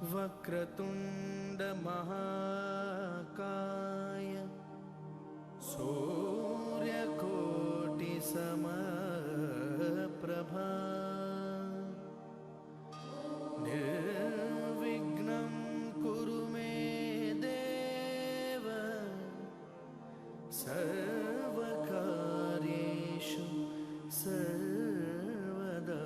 वक्रतुंड महाकाय सूर्यकोटि समप्रभा निर्विघ्नं कुरु मे देव सर्वकार्येषु सर्वदा।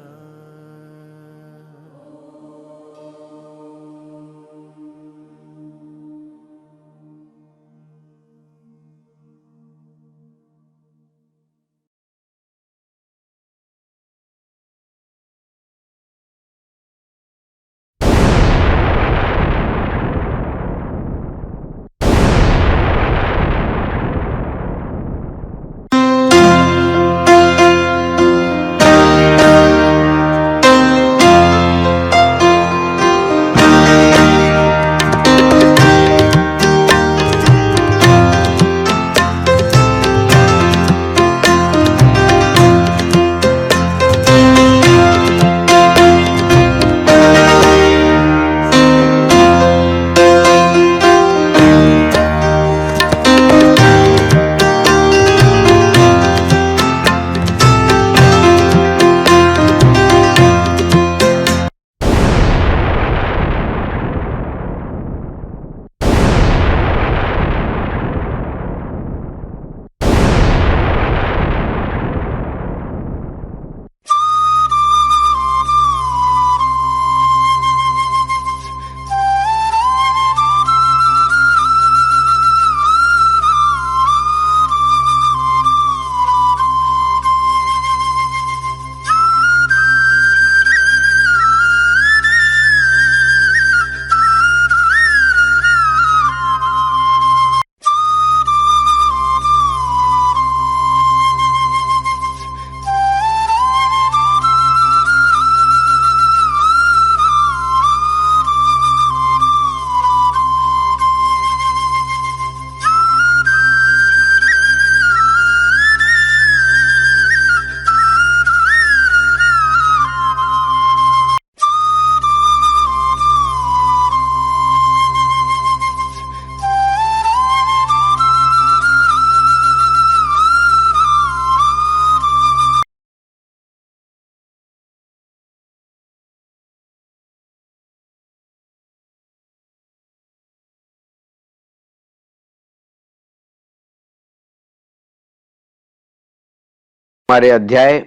हमारे अध्याय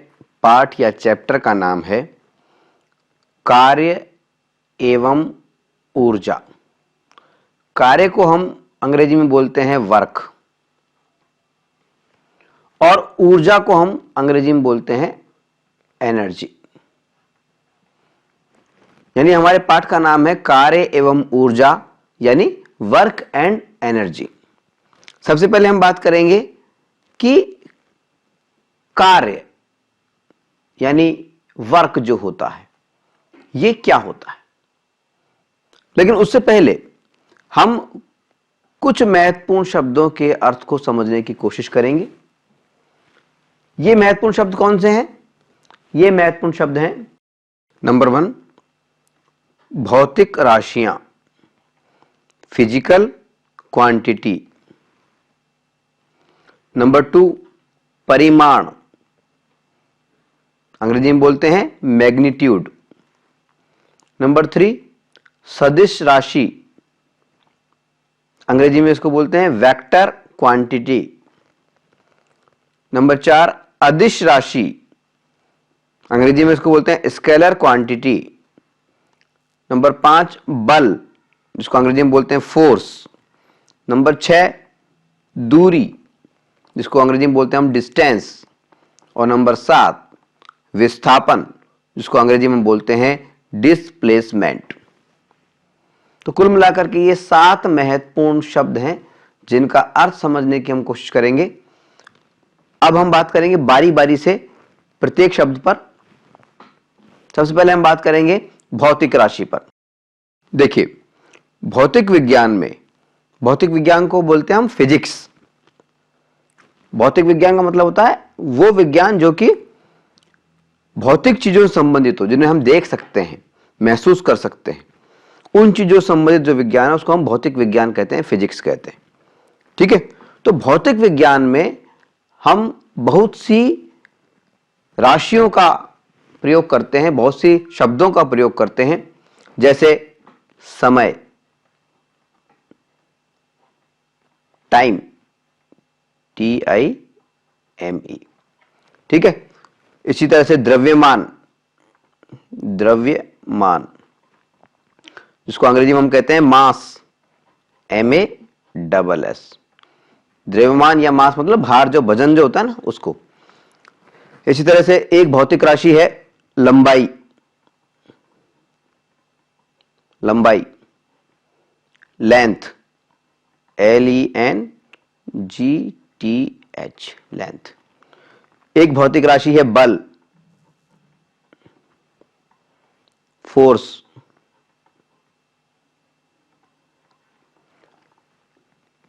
पाठ या चैप्टर का नाम है कार्य एवं ऊर्जा। कार्य को हम अंग्रेजी में बोलते हैं वर्क और ऊर्जा को हम अंग्रेजी में बोलते हैं एनर्जी। यानी हमारे पाठ का नाम है कार्य एवं ऊर्जा यानी वर्क एंड एनर्जी। सबसे पहले हम बात करेंगे कि कार्य यानी वर्क जो होता है ये क्या होता है, लेकिन उससे पहले हम कुछ महत्वपूर्ण शब्दों के अर्थ को समझने की कोशिश करेंगे। ये महत्वपूर्ण शब्द कौन से हैं? ये महत्वपूर्ण शब्द हैं, नंबर 1 भौतिक राशियां, फिजिकल क्वांटिटी। नंबर 2 परिमाण, अंग्रेजी में बोलते हैं मैग्नीट्यूड। नंबर 3 सदिश राशि, अंग्रेजी में इसको बोलते हैं वेक्टर क्वांटिटी। नंबर 4 अदिश राशि, अंग्रेजी में इसको बोलते हैं स्केलर क्वांटिटी। नंबर 5 बल, जिसको अंग्रेजी में बोलते हैं फोर्स। नंबर 6 दूरी, जिसको अंग्रेजी में बोलते हैं हम डिस्टेंस। और नंबर 7 विस्थापन, जिसको अंग्रेजी में बोलते हैं डिस्प्लेसमेंट। तो कुल मिलाकर के ये 7 महत्वपूर्ण शब्द हैं जिनका अर्थ समझने की हम कोशिश करेंगे। अब हम बात करेंगे बारी बारी से प्रत्येक शब्द पर। सबसे पहले हम बात करेंगे भौतिक राशि पर। देखिए, भौतिक विज्ञान में, भौतिक विज्ञान को बोलते हैं हम फिजिक्स। भौतिक विज्ञान का मतलब होता है वो विज्ञान जो कि भौतिक चीजों से संबंधित हो, जिन्हें हम देख सकते हैं, महसूस कर सकते हैं, उन चीजों संबंधित जो विज्ञान है उसको हम भौतिक विज्ञान कहते हैं, फिजिक्स कहते हैं। ठीक है, तो भौतिक विज्ञान में हम बहुत सी राशियों का प्रयोग करते हैं, बहुत सी शब्दों का प्रयोग करते हैं, जैसे समय, टाइम, TIME। ठीक है, इसी तरह से द्रव्यमान, द्रव्यमान जिसको अंग्रेजी में हम कहते हैं मास, MASS। द्रव्यमान या मास मतलब भार, जो वजन जो होता है ना, उसको। इसी तरह से एक भौतिक राशि है लंबाई, लंबाई, लेंथ, LENGTH, लेंथ। एक भौतिक राशि है बल, फोर्स।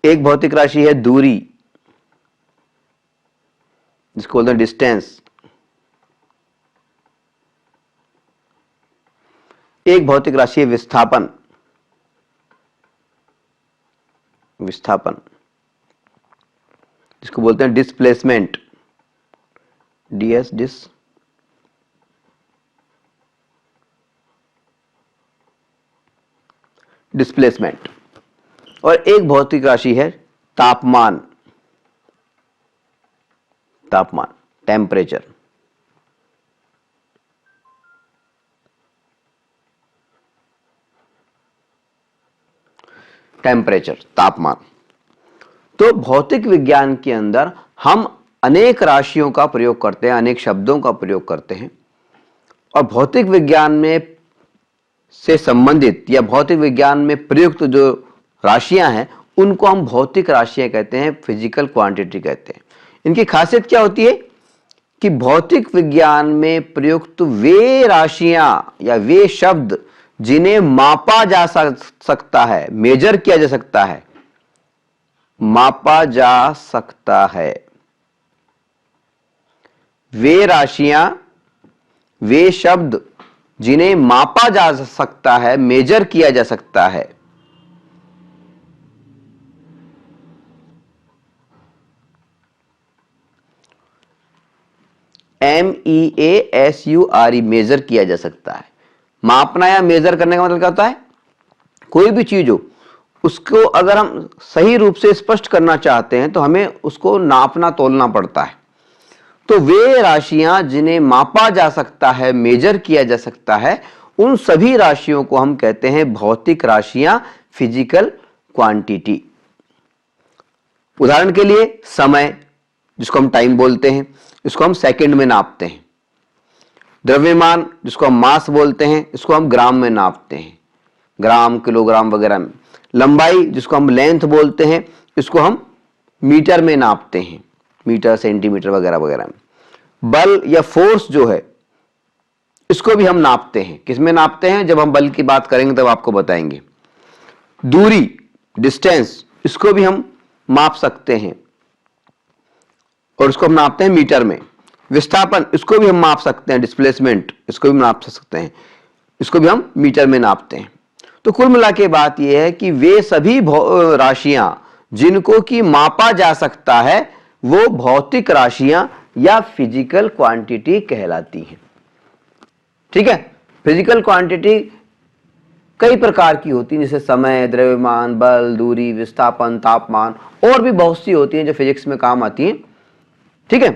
एक भौतिक राशि है दूरी, जिसको बोलते हैं डिस्टेंस। एक भौतिक राशि है विस्थापन, विस्थापन जिसको बोलते हैं डिस्प्लेसमेंट, डिस डिस्प्लेसमेंट। और एक भौतिक राशि है तापमान, तापमान, टेम्परेचर। टेम्परेचर, तापमान। तो भौतिक विज्ञान के अंदर हम अनेक राशियों का प्रयोग करते हैं, अनेक शब्दों का प्रयोग करते हैं, और भौतिक विज्ञान में से संबंधित या भौतिक विज्ञान में प्रयुक्त जो राशियां हैं उनको हम भौतिक राशियां कहते हैं, फिजिकल क्वांटिटी कहते हैं। इनकी खासियत क्या होती है कि भौतिक विज्ञान में प्रयुक्त वे राशियां या वे शब्द जिन्हें मापा जा सकता है, मेजर किया जा सकता है, मापा जा सकता है, वे राशियां, वे शब्द जिन्हें मापा जा सकता है, मेजर किया जा सकता है, MEASURE, मेजर किया जा सकता है। मापना या मेजर करने का मतलब क्या होता है? कोई भी चीज हो उसको अगर हम सही रूप से स्पष्ट करना चाहते हैं तो हमें उसको नापना तोलना पड़ता है। तो वे राशियां जिन्हें मापा जा सकता है, मेजर किया जा सकता है, उन सभी राशियों को हम कहते हैं भौतिक राशियां, फिजिकल क्वांटिटी। उदाहरण के लिए समय, जिसको हम टाइम बोलते हैं, इसको हम सेकंड में नापते हैं। द्रव्यमान, जिसको हम मास बोलते हैं, इसको हम ग्राम में नापते हैं, ग्राम, किलोग्राम वगैरह में। लंबाई, जिसको हम लेंथ बोलते हैं, इसको हम मीटर में नापते हैं, मीटर, सेंटीमीटर वगैरह वगैरह में। बल या फोर्स जो है इसको भी हम नापते हैं। किसमें नापते हैं? जब हम बल की बात करेंगे तब आपको बताएंगे। दूरी, डिस्टेंस, इसको भी हम माप सकते हैं और इसको हम नापते हैं मीटर में। विस्थापन, इसको भी हम माप सकते हैं। डिस्प्लेसमेंट, इसको भी नाप सकते हैं, इसको भी हम मीटर में नापते हैं। तो कुल मिला के बात यह है कि वे सभी राशियां जिनको कि मापा जा सकता है वो भौतिक राशियां या फिजिकल क्वांटिटी कहलाती हैं। ठीक है, फिजिकल क्वांटिटी कई प्रकार की होती है, जैसे समय, द्रव्यमान, बल, दूरी, विस्थापन, तापमान, और भी बहुत सी होती हैं जो फिजिक्स में काम आती हैं। ठीक है,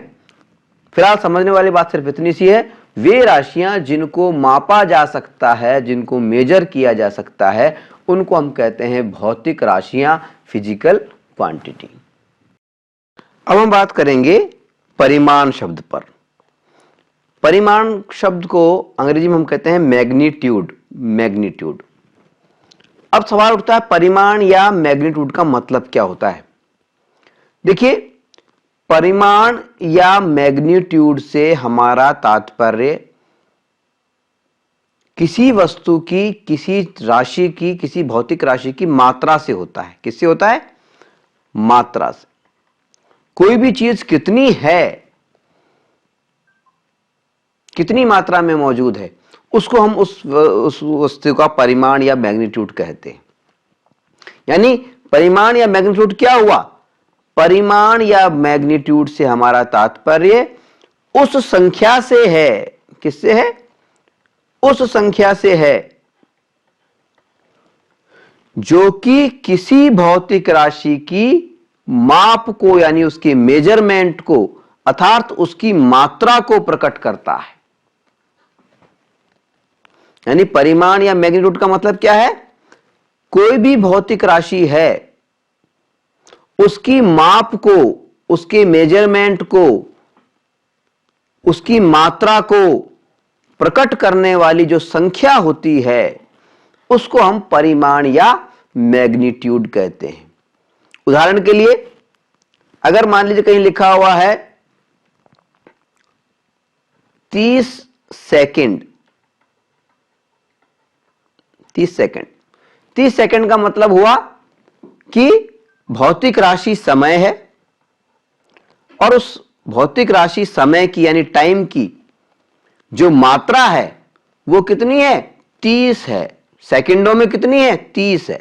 फिलहाल समझने वाली बात सिर्फ इतनी सी है, वे राशियां जिनको मापा जा सकता है, जिनको मेजर किया जा सकता है, उनको हम कहते हैं भौतिक राशियां, फिजिकल क्वांटिटी। अब हम बात करेंगे परिमाण शब्द पर। परिमाण शब्द को अंग्रेजी में हम कहते हैं मैग्नीट्यूड, मैग्नीट्यूड। अब सवाल उठता है परिमाण या मैग्नीट्यूड का मतलब क्या होता है? देखिए, परिमाण या मैग्नीट्यूड से हमारा तात्पर्य किसी वस्तु की, किसी राशि की, किसी भौतिक राशि की मात्रा से होता है। किससे होता है? मात्रा से। कोई भी चीज कितनी है, कितनी मात्रा में मौजूद है, उसको हम उस वस्तु का परिमाण या मैग्नीट्यूड कहते हैं। यानी परिमाण या मैग्नीट्यूड क्या हुआ? परिमाण या मैग्नीट्यूड से हमारा तात्पर्य उस संख्या से है। किससे है? उस संख्या से है जो कि किसी भौतिक राशि की माप को यानी उसके मेजरमेंट को अर्थात उसकी मात्रा को प्रकट करता है। यानी परिमाण या मैग्नीट्यूड का मतलब क्या है? कोई भी भौतिक राशि है, उसकी माप को, उसके मेजरमेंट को, उसकी मात्रा को प्रकट करने वाली जो संख्या होती है उसको हम परिमाण या मैग्नीट्यूड कहते हैं। उदाहरण के लिए अगर मान लीजिए कहीं लिखा हुआ है 30 सेकंड, 30 सेकंड, 30 सेकंड का मतलब हुआ कि भौतिक राशि समय है और उस भौतिक राशि समय की यानी टाइम की जो मात्रा है वो कितनी है? 30 है। सेकंडों में कितनी है? 30 है।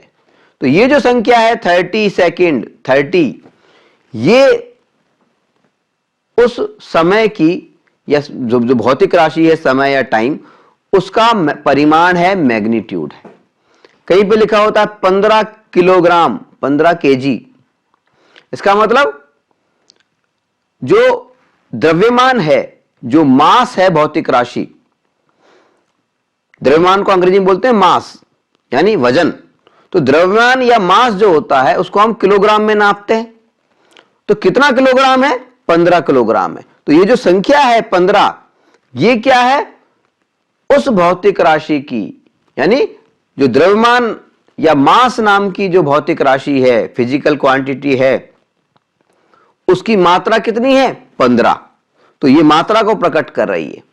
तो ये जो संख्या है 30 सेकंड, 30, ये उस समय की या जो भौतिक राशि है समय या टाइम, उसका परिमाण है, मैग्नीट्यूड है। कहीं पे लिखा होता है 15 किलोग्राम, 15 केजी। इसका मतलब जो द्रव्यमान है, जो मास है भौतिक राशि, द्रव्यमान को अंग्रेजी में बोलते हैं मास यानी वजन। तो द्रव्यमान या मास जो होता है उसको हम किलोग्राम में नापते हैं। तो कितना किलोग्राम है? 15 किलोग्राम है। तो ये जो संख्या है 15, ये क्या है? उस भौतिक राशि की यानी जो द्रव्यमान या मास नाम की जो भौतिक राशि है, फिजिकल क्वांटिटी है, उसकी मात्रा कितनी है? 15। तो ये मात्रा को प्रकट कर रही है।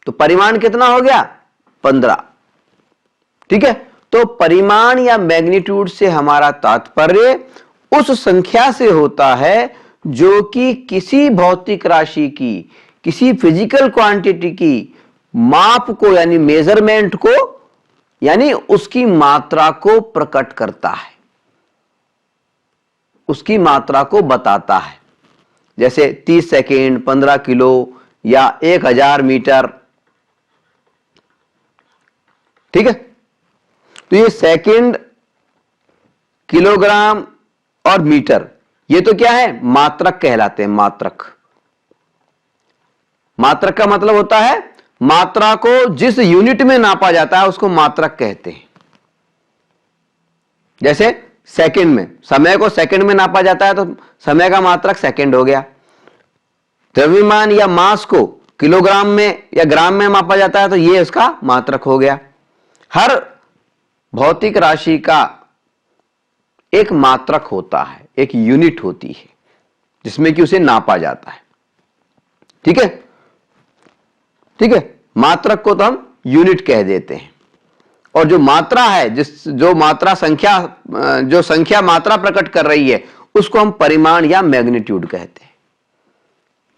तो परिमाण कितना हो गया? 15। ठीक है। तो परिमाण या मैग्नीट्यूड से हमारा तात्पर्य उस संख्या से होता है जो कि किसी भौतिक राशि की, किसी फिजिकल क्वांटिटी की माप को यानी मेजरमेंट को यानी उसकी मात्रा को प्रकट करता है, उसकी मात्रा को बताता है। जैसे 30 सेकेंड, 15 किलो या 1000 मीटर। ठीक है। तो ये सेकेंड, किलोग्राम और मीटर, ये तो क्या है? मात्रक कहलाते हैं। मात्रक, मात्रक का मतलब होता है मात्रा को जिस यूनिट में नापा जाता है उसको मात्रक कहते हैं। जैसे सेकंड में, समय को सेकंड में नापा जाता है तो समय का मात्रक सेकंड हो गया। द्रव्यमान या मास को किलोग्राम में या ग्राम में मापा जाता है तो ये उसका मात्रक हो गया। हर भौतिक राशि का एक मात्रक होता है, एक यूनिट होती है जिसमें कि उसे नापा जाता है। ठीक है। ठीक है। मात्रक को तो हम यूनिट कह देते हैं। और जो मात्रा है, जो मात्रा संख्या, जो संख्या मात्रा प्रकट कर रही है उसको हम परिमाण या मैग्नीट्यूड कहते हैं।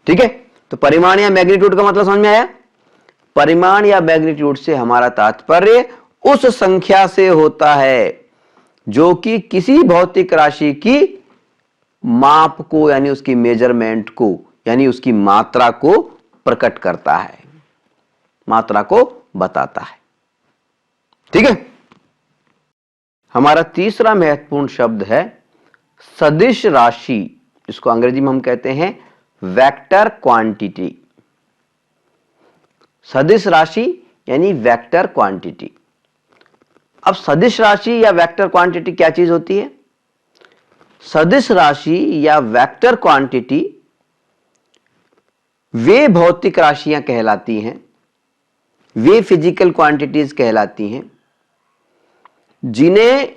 ठीक है। तो परिमाण या मैग्नीट्यूड का मतलब समझ में आया? परिमाण या मैग्नीट्यूड से हमारा तात्पर्य उस संख्या से होता है जो कि किसी भौतिक राशि की माप को यानी उसकी मेजरमेंट को यानी उसकी मात्रा को प्रकट करता है, मात्रा को बताता है। ठीक है। हमारा तीसरा महत्वपूर्ण शब्द है सदिश राशि, जिसको अंग्रेजी में हम कहते हैं वेक्टर क्वांटिटी। सदिश राशि यानी वेक्टर क्वांटिटी। अब सदिश राशि या वेक्टर क्वांटिटी क्या चीज होती है? सदिश राशि या वेक्टर क्वांटिटी वे भौतिक राशियां कहलाती हैं, वे फिजिकल क्वांटिटीज कहलाती हैं जिन्हें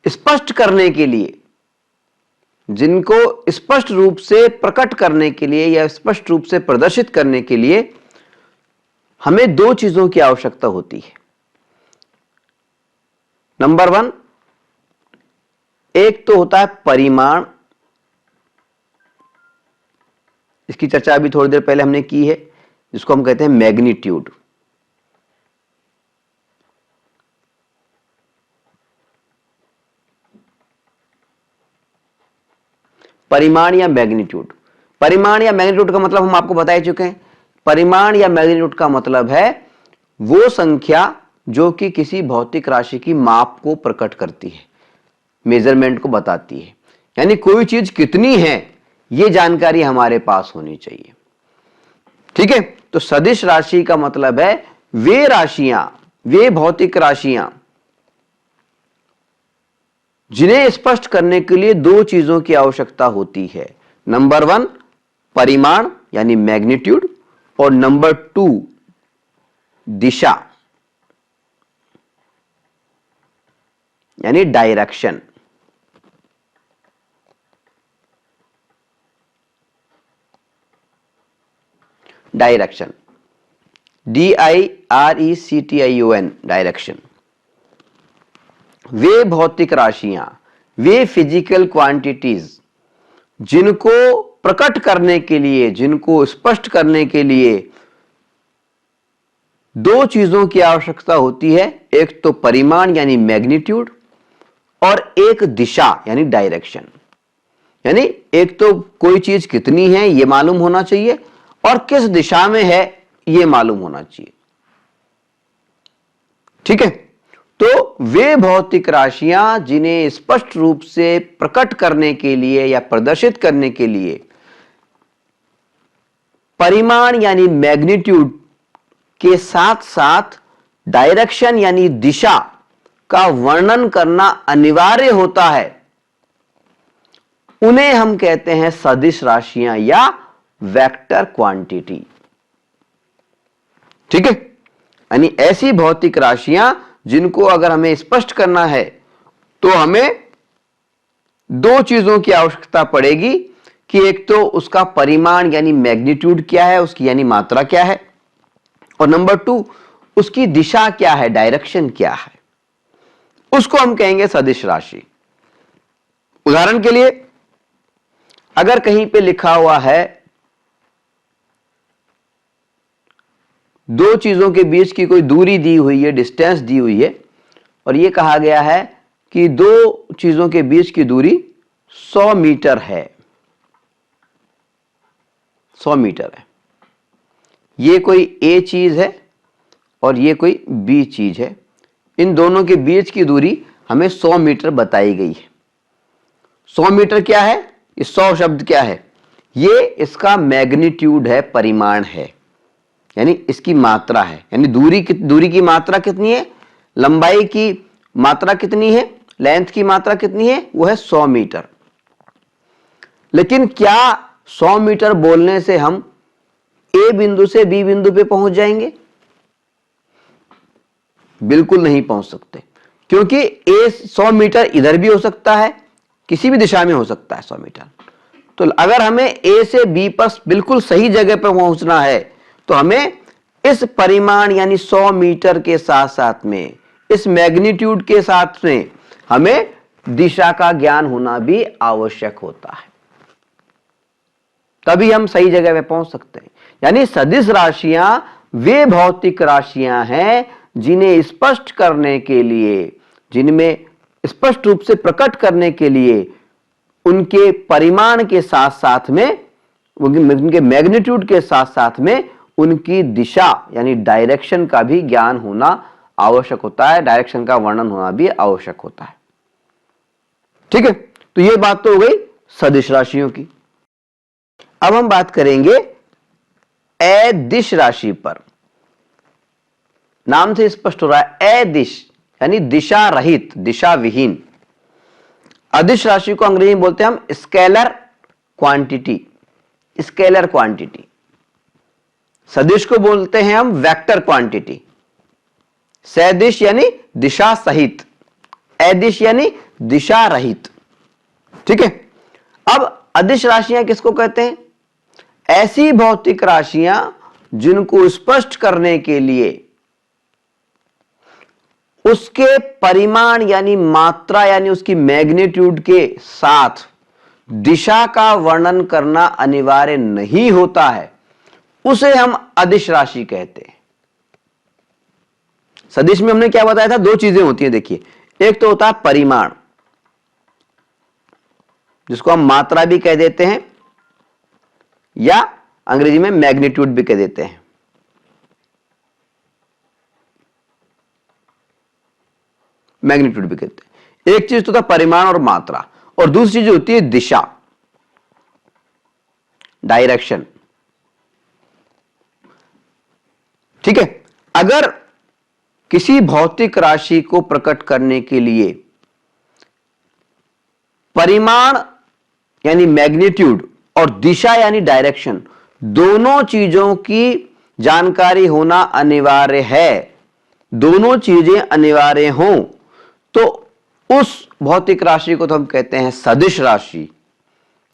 स्पष्ट करने के लिए, जिनको स्पष्ट रूप से प्रकट करने के लिए या स्पष्ट रूप से प्रदर्शित करने के लिए हमें दो चीजों की आवश्यकता होती है। नंबर 1, एक तो होता है परिमाण, इसकी चर्चा अभी थोड़ी देर पहले हमने की है जिसको हम कहते हैं मैग्नीट्यूड। परिमाण या मैग्नीट्यूड। परिमाण या मैग्नीट्यूड का मतलब हम आपको बता ही चुके हैं। परिमाण या मैग्नीट्यूड का मतलब है वो संख्या जो कि किसी भौतिक राशि की माप को प्रकट करती है, मेजरमेंट को बताती है। यानी कोई चीज कितनी है ये जानकारी हमारे पास होनी चाहिए। ठीक है, तो सदिश राशि का मतलब है वे राशियां, वे भौतिक राशियां जिन्हें स्पष्ट करने के लिए दो चीजों की आवश्यकता होती है। नंबर 1 परिमाण यानी मैग्नीट्यूड, और नंबर 2 दिशा यानी डायरेक्शन। Direction, DIRECTION, direction. वे भौतिक राशियां, वे फिजिकल क्वांटिटीज जिनको प्रकट करने के लिए, जिनको स्पष्ट करने के लिए दो चीजों की आवश्यकता होती है। एक तो परिमाण यानी मैग्नीट्यूड, और एक दिशा यानी डायरेक्शन। यानी एक तो कोई चीज कितनी है यह मालूम होना चाहिए, और किस दिशा में है यह मालूम होना चाहिए। ठीक है, तो वे भौतिक राशियां जिन्हें स्पष्ट रूप से प्रकट करने के लिए या प्रदर्शित करने के लिए परिमाण यानी मैग्नीट्यूड के साथ साथ डायरेक्शन यानी दिशा का वर्णन करना अनिवार्य होता है, उन्हें हम कहते हैं सदिश राशियां या वेक्टर क्वांटिटी। ठीक है, यानी ऐसी भौतिक राशियां जिनको अगर हमें स्पष्ट करना है तो हमें दो चीजों की आवश्यकता पड़ेगी कि एक तो उसका परिमाण यानी मैग्नीट्यूड क्या है, उसकी यानी मात्रा क्या है, और नंबर 2 उसकी दिशा क्या है, डायरेक्शन क्या है। उसको हम कहेंगे सदिश राशि। उदाहरण के लिए अगर कहीं पे लिखा हुआ है दो चीजों के बीच की कोई दूरी दी हुई है, डिस्टेंस दी हुई है, और यह कहा गया है कि दो चीजों के बीच की दूरी 100 मीटर है, 100 मीटर है। ये कोई ए चीज है और ये कोई बी चीज है। इन दोनों के बीच की दूरी हमें 100 मीटर बताई गई है। 100 मीटर क्या है, ये 100 शब्द क्या है, ये इसका मैग्नीट्यूड है, परिमाण है, यानी इसकी मात्रा है। यानी दूरी की मात्रा कितनी है, लंबाई की मात्रा कितनी है, लेंथ की मात्रा कितनी है, वो है 100 मीटर। लेकिन क्या 100 मीटर बोलने से हम ए बिंदु से बी बिंदु पे पहुंच जाएंगे? बिल्कुल नहीं पहुंच सकते, क्योंकि ए 100 मीटर इधर भी हो सकता है, किसी भी दिशा में हो सकता है 100 मीटर। तो अगर हमें ए से बी पर बिल्कुल सही जगह पर पहुंचना है तो हमें इस परिमाण यानी 100 मीटर के साथ साथ में, इस मैग्नीट्यूड के साथ में हमें दिशा का ज्ञान होना भी आवश्यक होता है, तभी हम सही जगह पे पहुंच सकते हैं। यानी सदिश राशियां वे भौतिक राशियां हैं जिन्हें स्पष्ट करने के लिए, जिनमें स्पष्ट रूप से प्रकट करने के लिए उनके परिमाण के साथ साथ में, उनके मैग्नीट्यूड के साथ साथ में उनकी दिशा यानी डायरेक्शन का भी ज्ञान होना आवश्यक होता है, डायरेक्शन का वर्णन होना भी आवश्यक होता है। ठीक है, तो यह बात तो हो गई सदिश राशियों की। अब हम बात करेंगे अदिश राशि पर। नाम से स्पष्ट हो रहा है, अदिश यानी दिशा रहित, दिशा विहीन। अदिश राशि को अंग्रेजी में बोलते हैं हम स्केलर क्वांटिटी, स्केलर क्वांटिटी। सदिश को बोलते हैं हम वेक्टर क्वांटिटी। सदिश यानी दिशा सहित, अदिश यानी दिशा रहित। ठीक है, अब अदिश राशियां किसको कहते हैं? ऐसी भौतिक राशियां जिनको स्पष्ट करने के लिए उसके परिमाण यानी मात्रा यानी उसकी मैग्नीट्यूड के साथ दिशा का वर्णन करना अनिवार्य नहीं होता है, उसे हम अदिश राशि कहते हैं। सदिश में हमने क्या बताया था, दो चीजें होती हैं देखिए, एक तो होता है परिमाण, जिसको हम मात्रा भी कह देते हैं या अंग्रेजी में मैग्नीट्यूड भी कह देते हैं। मैग्नीट्यूड भी कहते हैं। एक चीज तो था परिमाण और मात्रा, और दूसरी चीज होती है दिशा, डायरेक्शन। ठीक है, अगर किसी भौतिक राशि को प्रकट करने के लिए परिमाण यानी मैग्नीट्यूड और दिशा यानी डायरेक्शन, दोनों चीजों की जानकारी होना अनिवार्य है, दोनों चीजें अनिवार्य हों, तो उस भौतिक राशि को तो हम कहते हैं सदिश राशि,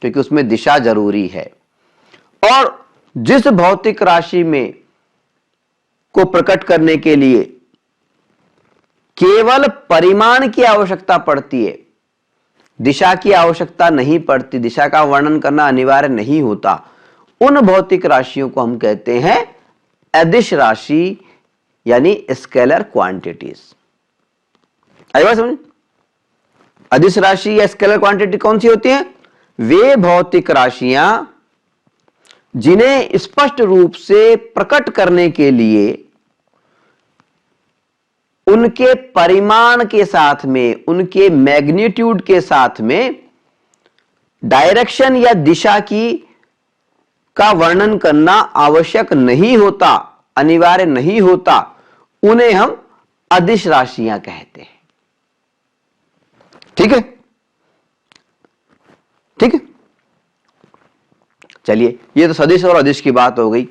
क्योंकि उसमें दिशा जरूरी है। और जिस भौतिक राशि में को प्रकट करने के लिए केवल परिमाण की आवश्यकता पड़ती है, दिशा की आवश्यकता नहीं पड़ती, दिशा का वर्णन करना अनिवार्य नहीं होता, उन भौतिक राशियों को हम कहते हैं अदिश राशि यानी स्केलर क्वांटिटीज। आई बात समझ? अदिश राशि या स्केलर क्वांटिटी कौन सी होती हैं? वे भौतिक राशियां जिन्हें स्पष्ट रूप से प्रकट करने के लिए उनके परिमाण के साथ में, उनके मैग्नीट्यूड के साथ में डायरेक्शन या दिशा की का वर्णन करना आवश्यक नहीं होता, अनिवार्य नहीं होता, उन्हें हम अदिश राशियां कहते हैं। ठीक है, ठीक है। चलिए, ये तो सदिश और अदिश की बात हो गई।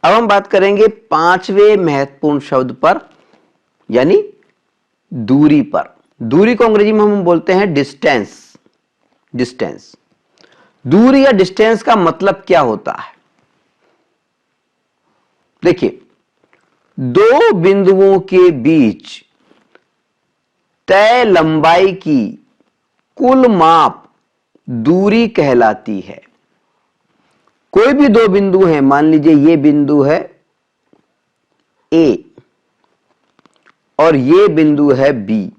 अब हम बात करेंगे पांचवें महत्वपूर्ण शब्द पर, यानी दूरी पर। दूरी को अंग्रेजी में हम बोलते हैं डिस्टेंस। डिस्टेंस, दूरी या डिस्टेंस का मतलब क्या होता है? देखिए, दो बिंदुओं के बीच तय लंबाई की कुल माप दूरी कहलाती है। कोई भी दो बिंदु हैं, मान लीजिए ये बिंदु है ए और ये बिंदु है बी।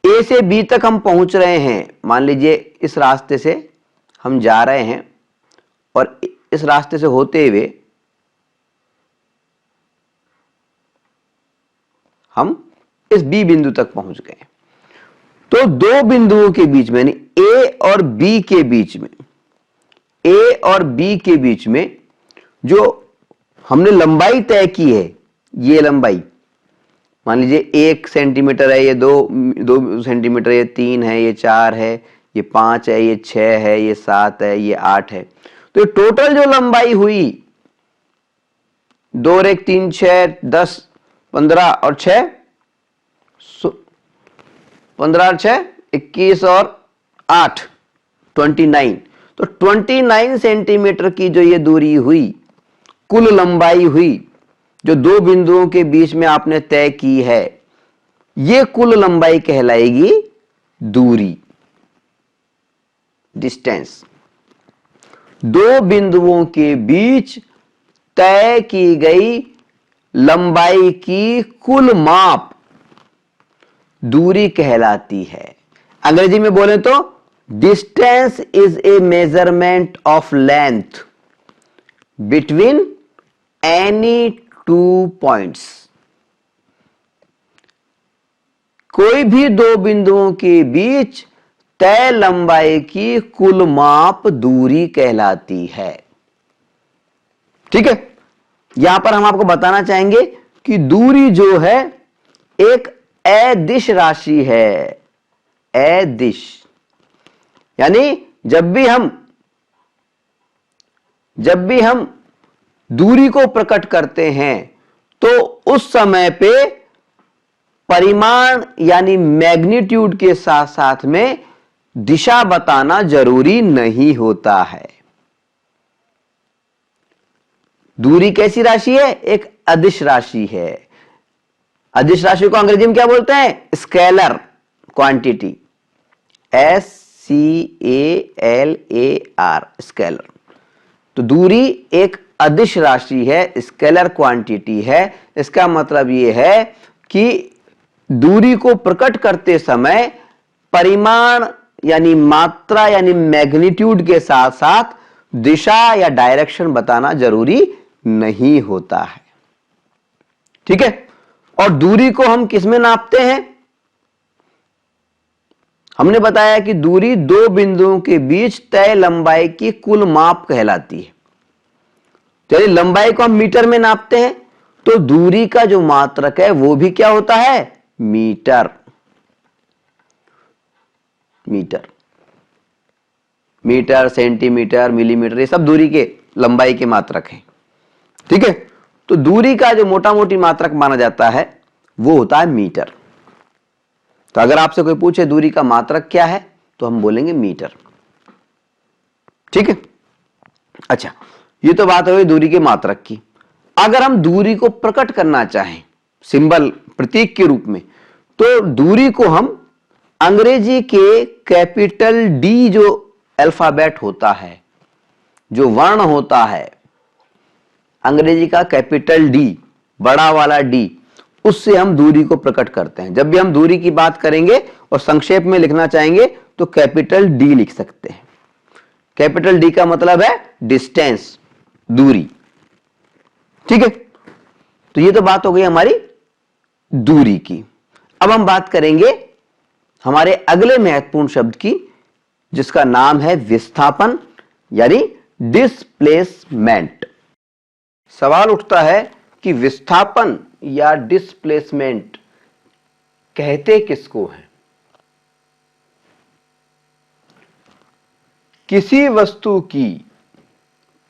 ए से बी तक हम पहुंच रहे हैं, मान लीजिए इस रास्ते से हम जा रहे हैं और इस रास्ते से होते हुए हम इस बी बिंदु तक पहुंच गए। तो दो बिंदुओं के बीच में, यानी ए और बी के बीच में, ए और बी के बीच में जो हमने लंबाई तय की है, ये लंबाई मान लीजिए 1 सेंटीमीटर है, ये 2 सेंटीमीटर, ये 3 है, ये 4 है, ये 5 है, ये 6 है, ये 7 है, ये 8 है। तो टोटल जो लंबाई हुई 2 और 1 3 6 10 15 और 6 15 और 6 21 और 8 29। तो 29 सेंटीमीटर की जो ये दूरी हुई, कुल लंबाई हुई जो दो बिंदुओं के बीच में आपने तय की है, ये कुल लंबाई कहलाएगी दूरी, डिस्टेंस। दो बिंदुओं के बीच तय की गई लंबाई की कुल माप दूरी कहलाती है। अंग्रेजी में बोले तो distance is a measurement of length between any two points. कोई भी दो बिंदुओं के बीच तय लंबाई की कुल माप दूरी कहलाती है। ठीक है, यहां पर हम आपको बताना चाहेंगे कि दूरी जो है एक अदिश राशि है। अदिश यानी जब भी हम दूरी को प्रकट करते हैं तो उस समय पे परिमाण यानी मैग्नीट्यूड के साथ साथ में दिशा बताना जरूरी नहीं होता है। दूरी कैसी राशि है? एक अदिश राशि है। अदिश राशि को अंग्रेजी में क्या बोलते हैं? Scalar quantity, SCALAR SCALAR, scalar. तो दूरी एक अदिश राशि है, स्केलर क्वांटिटी है। इसका मतलब यह है कि दूरी को प्रकट करते समय परिमाण यानी मात्रा यानी मैग्नीट्यूड के साथ साथ दिशा या डायरेक्शन बताना जरूरी नहीं होता है। ठीक है। और दूरी को हम किस में नापते हैं? हमने बताया कि दूरी दो बिंदुओं के बीच तय लंबाई की कुल माप कहलाती है। चलिए, लंबाई को हम मीटर में नापते हैं, तो दूरी का जो मात्रक है वो भी क्या होता है? Metre. Metre, metre, centimetre, millimetre, ये सब दूरी के लंबाई के मात्रक हैं। ठीक है। तो दूरी का जो मोटा मोटी मात्रक माना जाता है वो होता है मीटर। तो अगर आपसे कोई पूछे दूरी का मात्रक क्या है, तो हम बोलेंगे मीटर। ठीक है। अच्छा, ये तो बात हुई दूरी के मात्रक की। अगर हम दूरी को प्रकट करना चाहें सिंबल, प्रतीक के रूप में, तो दूरी को हम अंग्रेजी के कैपिटल डी जो अल्फाबेट होता है, जो वर्ण होता है, अंग्रेजी का कैपिटल डी, बड़ा वाला डी, उससे हम दूरी को प्रकट करते हैं। जब भी हम दूरी की बात करेंगे और संक्षेप में लिखना चाहेंगे तो कैपिटल डी लिख सकते हैं। कैपिटल डी का मतलब है डिस्टेंस, दूरी। ठीक है। तो ये तो बात हो गई हमारी दूरी की। अब हम बात करेंगे हमारे अगले महत्वपूर्ण शब्द की, जिसका नाम है विस्थापन यानी डिस्प्लेसमेंट। सवाल उठता है कि विस्थापन या डिस्प्लेसमेंट कहते किसको हैं? किसी वस्तु की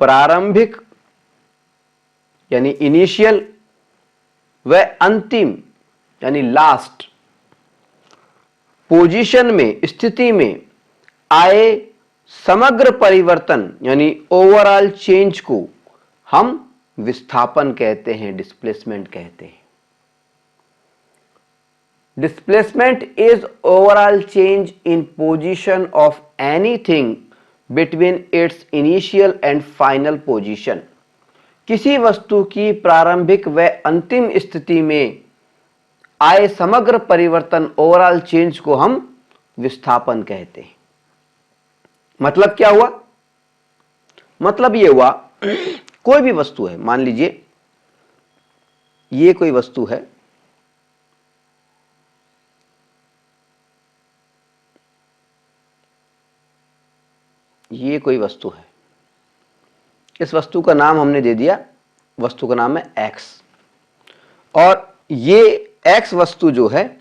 प्रारंभिक यानी इनिशियल व अंतिम यानी लास्ट पोजीशन में, स्थिति में आए समग्र परिवर्तन यानी ओवरऑल चेंज को हम विस्थापन कहते हैं, डिस्प्लेसमेंट कहते हैं। Displacement is overall change in position of anything between its initial and final position. किसी वस्तु की प्रारंभिक व अंतिम स्थिति में आए समग्र परिवर्तन, ओवरऑल चेंज को हम विस्थापन कहते हैं। मतलब क्या हुआ? मतलब यह हुआ कोई भी वस्तु है, मान लीजिए ये कोई वस्तु है, ये कोई वस्तु है, इस वस्तु का नाम हमने दे दिया, वस्तु का नाम है एक्स। और ये एक्स वस्तु जो है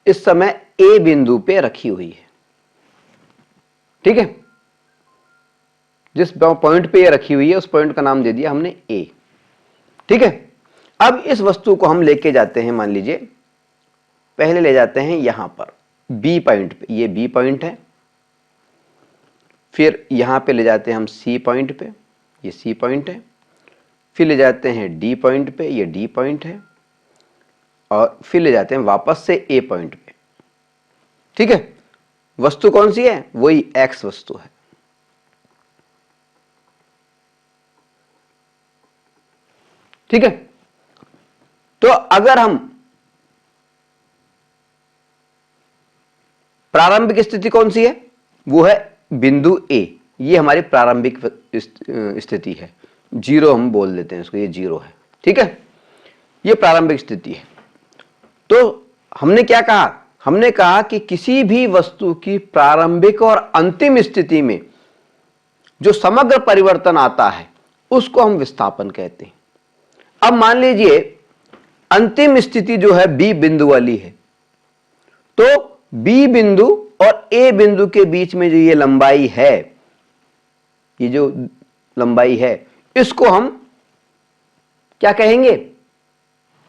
इस समय ए बिंदु पे रखी हुई है। ठीक है। जिस पॉइंट पे ये रखी हुई है उस पॉइंट का नाम दे दिया हमने ए। ठीक है। अब इस वस्तु को हम लेके जाते हैं, मान लीजिए पहले ले जाते हैं यहां पर बी पॉइंट पे, ये बी पॉइंट है। फिर यहां पे ले जाते हैं हम सी पॉइंट पे, ये सी पॉइंट है। फिर ले जाते हैं डी पॉइंट पे, ये डी पॉइंट है। और फिर ले जाते हैं वापस से ए पॉइंट पे। ठीक है। वस्तु कौन सी है? वही एक्स वस्तु है। ठीक है। तो अगर हम प्रारंभिक स्थिति कौन सी है? वो है बिंदु ए, ये हमारी प्रारंभिक स्थिति है। जीरो हम बोल देते हैं इसको, ये जीरो है। ठीक है। ये प्रारंभिक स्थिति है। तो हमने क्या कहा? हमने कहा कि किसी भी वस्तु की प्रारंभिक और अंतिम स्थिति में जो समग्र परिवर्तन आता है उसको हम विस्थापन कहते हैं। अब मान लीजिए अंतिम स्थिति जो है बी बिंदु वाली है, तो बी बिंदु और ए बिंदु के बीच में जो ये लंबाई है, ये जो लंबाई है, इसको हम क्या कहेंगे?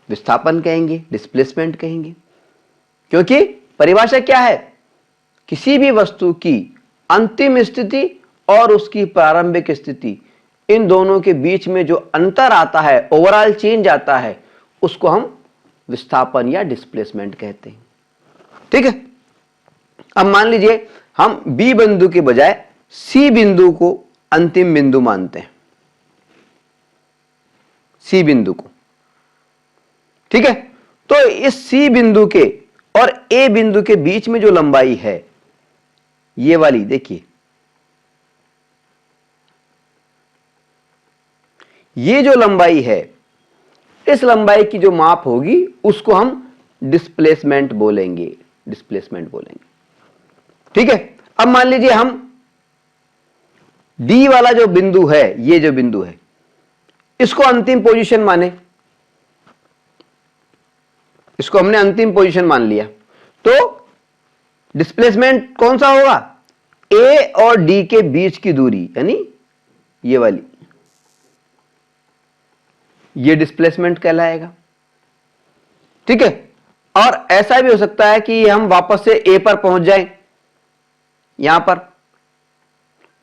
विस्थापन कहेंगे, डिस्प्लेसमेंट कहेंगे। क्योंकि परिभाषा क्या है? किसी भी वस्तु की अंतिम स्थिति और उसकी प्रारंभिक स्थिति, इन दोनों के बीच में जो अंतर आता है, ओवरऑल चेंज आता है, उसको हम विस्थापन या डिस्प्लेसमेंट कहते हैं। ठीक है। अब मान लीजिए हम बी बिंदु के बजाय सी बिंदु को अंतिम बिंदु मानते हैं, सी बिंदु को। ठीक है, तो इस सी बिंदु के और ए बिंदु के बीच में जो लंबाई है, ये वाली देखिए, ये जो लंबाई है, इस लंबाई की जो माप होगी उसको हम डिस्प्लेसमेंट बोलेंगे, डिस्प्लेसमेंट बोलेंगे। ठीक है, अब मान लीजिए हम डी वाला जो बिंदु है, ये जो बिंदु है, इसको अंतिम पोजीशन माने, इसको हमने अंतिम पोजीशन मान लिया, तो डिस्प्लेसमेंट कौन सा होगा? ए और डी के बीच की दूरी, यानी ये वाली, ये डिस्प्लेसमेंट कहलाएगा। ठीक है, और ऐसा भी हो सकता है कि हम वापस से ए पर पहुंच जाएं, यहां पर,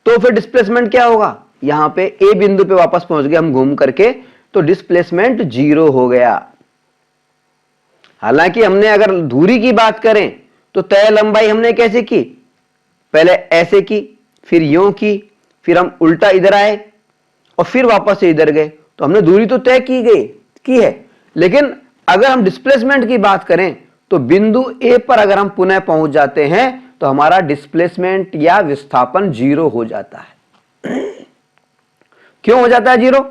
तो फिर डिस्प्लेसमेंट क्या होगा? यहां पे ए बिंदु पे वापस पहुंच गए हम घूम करके, तो डिस्प्लेसमेंट 0 हो गया। हालांकि हमने अगर दूरी की बात करें तो तय लंबाई हमने कैसे की? पहले ऐसे की, फिर यूं की, फिर हम उल्टा इधर आए और फिर वापस से इधर गए, तो हमने दूरी तो तय की है। लेकिन अगर हम डिस्प्लेसमेंट की बात करें तो बिंदु ए पर अगर हम पुनः पहुंच जाते हैं तो हमारा डिस्प्लेसमेंट या विस्थापन 0 हो जाता है। क्यों हो जाता है 0?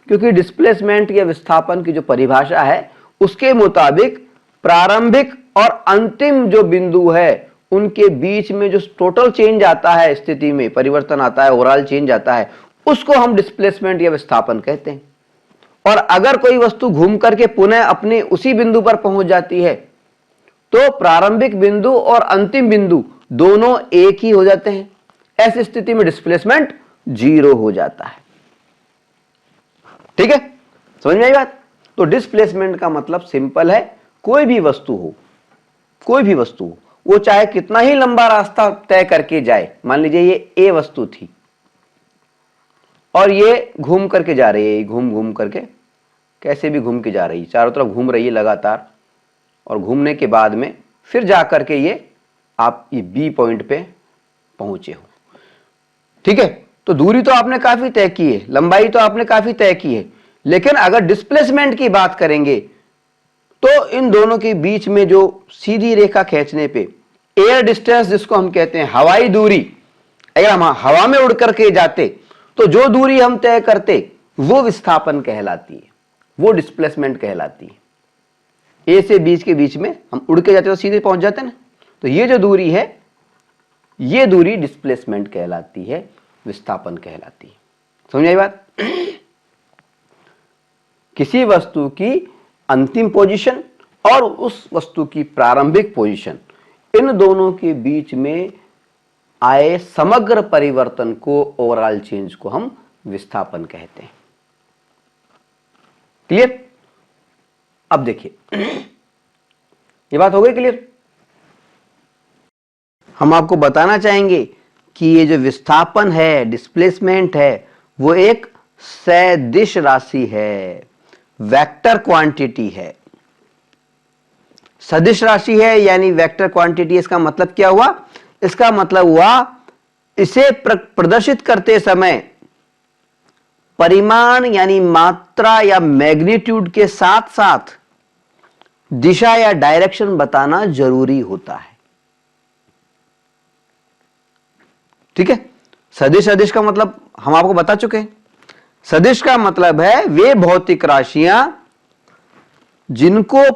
क्योंकि डिस्प्लेसमेंट या विस्थापन की जो परिभाषा है उसके मुताबिक प्रारंभिक और अंतिम जो बिंदु है उनके बीच में जो टोटल चेंज आता है, स्थिति में परिवर्तन आता है, ओवरऑल चेंज आता है, उसको हम डिस्प्लेसमेंट या विस्थापन कहते हैं। और अगर कोई वस्तु घूम करके पुनः अपने उसी बिंदु पर पहुंच जाती है तो प्रारंभिक बिंदु और अंतिम बिंदु दोनों एक ही हो जाते हैं। ऐसी स्थिति में डिस्प्लेसमेंट 0 हो जाता है। ठीक है, समझ में आई बात? तो डिस्प्लेसमेंट का मतलब सिंपल है, कोई भी वस्तु हो, कोई भी वस्तु हो, वो चाहे कितना ही लंबा रास्ता तय करके जाए, मान लीजिए ये ए वस्तु थी और ये घूम करके जा रही है, घूम घूम करके कैसे भी घूम के जा रही है, चारों तरफ घूम रही है लगातार, और घूमने के बाद में फिर जा करके ये आप ये बी पॉइंट पे पहुंचे हो। ठीक है, तो दूरी तो आपने काफी तय की है, लंबाई तो आपने काफी तय की है, लेकिन अगर डिस्प्लेसमेंट की बात करेंगे तो इन दोनों के बीच में जो सीधी रेखा खींचने पे एयर डिस्टेंस जिसको हम कहते हैं हवाई दूरी, अगर हम हवा में उड़ करके जाते तो जो दूरी हम तय करते वो विस्थापन कहलाती है, वो डिस्प्लेसमेंट कहलाती है। ए से बी के बीच में हम उड़ के जाते तो सीधे पहुंच जाते ना, तो ये जो दूरी है ये दूरी डिस्प्लेसमेंट कहलाती है, विस्थापन कहलाती है। समझ आई बात? किसी वस्तु की अंतिम पोजीशन और उस वस्तु की प्रारंभिक पोजीशन, इन दोनों के बीच में आए समग्र परिवर्तन को, ओवरऑल चेंज को हम विस्थापन कहते हैं। क्लियर? अब देखिए, ये बात हो गई क्लियर? हम आपको बताना चाहेंगे कि ये जो विस्थापन है, डिस्प्लेसमेंट है, वो एक सदिश राशि है, वेक्टर क्वांटिटी है। सदिश राशि है यानी वेक्टर क्वांटिटी। इसका मतलब क्या हुआ? इसका मतलब हुआ इसे प्रदर्शित करते समय परिमाण यानी मात्रा या मैग्नीट्यूड के साथ साथ दिशा या डायरेक्शन बताना जरूरी होता है। ठीक है, सदिश सदिश का मतलब हम आपको बता चुके हैं। सदिश का मतलब है वे भौतिक राशियां जिनको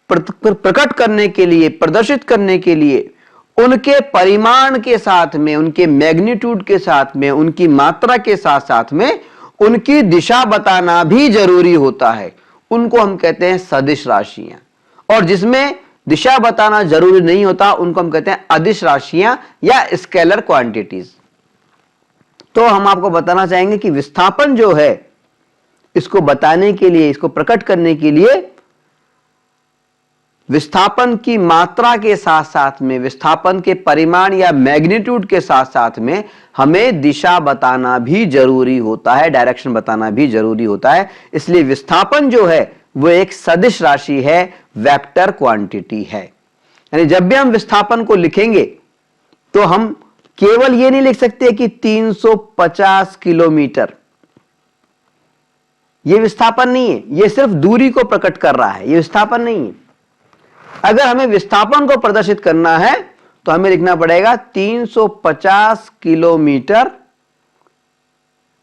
प्रकट करने के लिए, प्रदर्शित करने के लिए उनके परिमाण के साथ में, उनके मैग्नीट्यूड के साथ में, उनकी मात्रा के साथ साथ में उनकी दिशा बताना भी जरूरी होता है। उनको हम कहते हैं सदिश राशियां। और जिसमें दिशा बताना जरूरी नहीं होता उनको हम कहते हैं अदिश राशियां या स्केलर क्वांटिटीज। तो हम आपको बताना चाहेंगे कि विस्थापन जो है, इसको बताने के लिए, इसको प्रकट करने के लिए विस्थापन की मात्रा के साथ साथ में, विस्थापन के परिमाण या मैग्नीट्यूड के साथ साथ में हमें दिशा बताना भी जरूरी होता है, डायरेक्शन बताना भी जरूरी होता है। इसलिए विस्थापन जो है वो एक सदिश राशि है, वेक्टर क्वांटिटी है। यानी जब भी हम विस्थापन को लिखेंगे तो हम केवल ये नहीं लिख सकते कि 350 किलोमीटर, ये विस्थापन नहीं है, ये सिर्फ दूरी को प्रकट कर रहा है, ये विस्थापन नहीं है। अगर हमें विस्थापन को प्रदर्शित करना है तो हमें लिखना पड़ेगा 350 किलोमीटर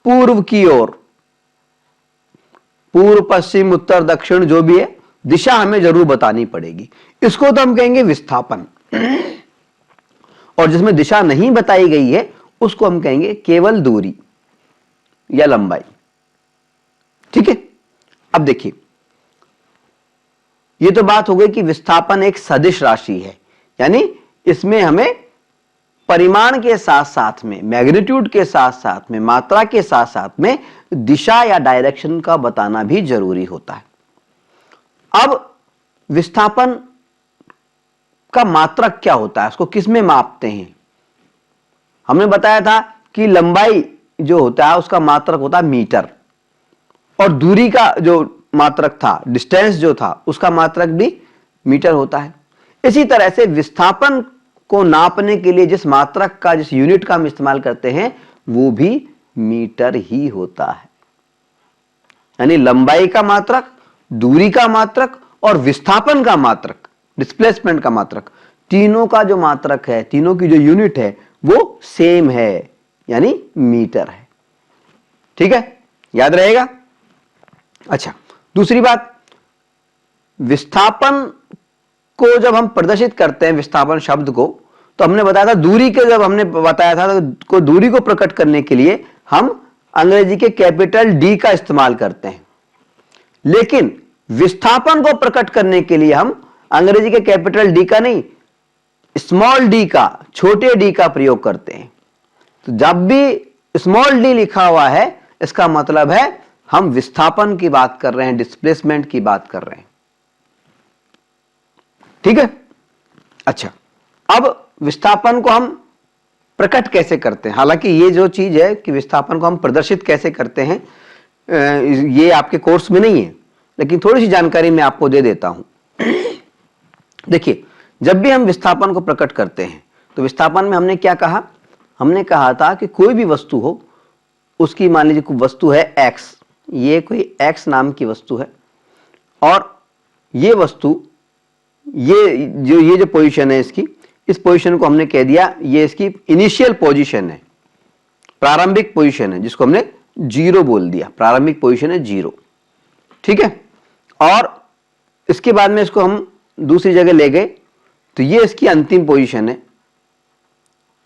पूर्व की ओर, पूर्व पश्चिम उत्तर दक्षिण जो भी है दिशा हमें जरूर बतानी पड़ेगी। इसको तो हम कहेंगे विस्थापन। और जिसमें दिशा नहीं बताई गई है उसको हम कहेंगे केवल दूरी या लंबाई। ठीक है, अब देखिए, यह तो बात हो गई कि विस्थापन एक सदिश राशि है, यानी इसमें हमें परिमाण के साथ साथ में, मैग्नीट्यूड के साथ साथ में, मात्रा के साथ साथ में दिशा या डायरेक्शन का बताना भी जरूरी होता है। अब विस्थापन का मात्रक क्या होता है, उसको किस में मापते हैं? हमने बताया था कि लंबाई जो होता है उसका मात्रक होता है मीटर, और दूरी का जो मात्रक था, डिस्टेंस जो था, उसका मात्रक भी मीटर होता है। इसी तरह से विस्थापन को नापने के लिए जिस मात्रक का, जिस यूनिट का हम इस्तेमाल करते हैं वो भी मीटर ही होता है। यानी लंबाई का मात्रक, दूरी का मात्रक और विस्थापन का मात्रक, डिस्प्लेसमेंट का मात्रक, तीनों का जो मात्रक है, तीनों की जो यूनिट है वो सेम है, यानी मीटर है। ठीक है, याद रहेगा। अच्छा, दूसरी बात, विस्थापन को जब हम प्रदर्शित करते हैं, विस्थापन शब्द को, तो हमने बताया था दूरी के, जब हमने बताया था तो दूरी को प्रकट करने के लिए हम अंग्रेजी के कैपिटल डी का इस्तेमाल करते हैं, लेकिन विस्थापन को प्रकट करने के लिए हम अंग्रेजी के कैपिटल डी का नहीं, स्मॉल डी का, छोटे डी का प्रयोग करते हैं। तो जब भी स्मॉल डी लिखा हुआ है इसका मतलब है हम विस्थापन की बात कर रहे हैं, डिस्प्लेसमेंट की बात कर रहे हैं। ठीक है। अच्छा, अब विस्थापन को हम प्रकट कैसे करते हैं? हालांकि ये जो चीज है कि विस्थापन को हम प्रदर्शित कैसे करते हैं, ये आपके कोर्स में नहीं है, लेकिन थोड़ी सी जानकारी मैं आपको दे देता हूं। देखिए, जब भी हम विस्थापन को प्रकट करते हैं तो विस्थापन में हमने क्या कहा? हमने कहा था कि कोई भी वस्तु हो, उसकी मान लीजिए कोई वस्तु है एक्स, ये कोई एक्स नाम की वस्तु है, और ये वस्तु, ये जो पोजीशन है इसकी, इस पोजीशन को हमने कह दिया ये इसकी इनिशियल पोजीशन है, प्रारंभिक पोजीशन है, जिसको हमने जीरो बोल दिया, प्रारंभिक पोजीशन है जीरो। ठीक है, और इसके बाद में इसको हम दूसरी जगह ले गए तो ये इसकी अंतिम पोजीशन है,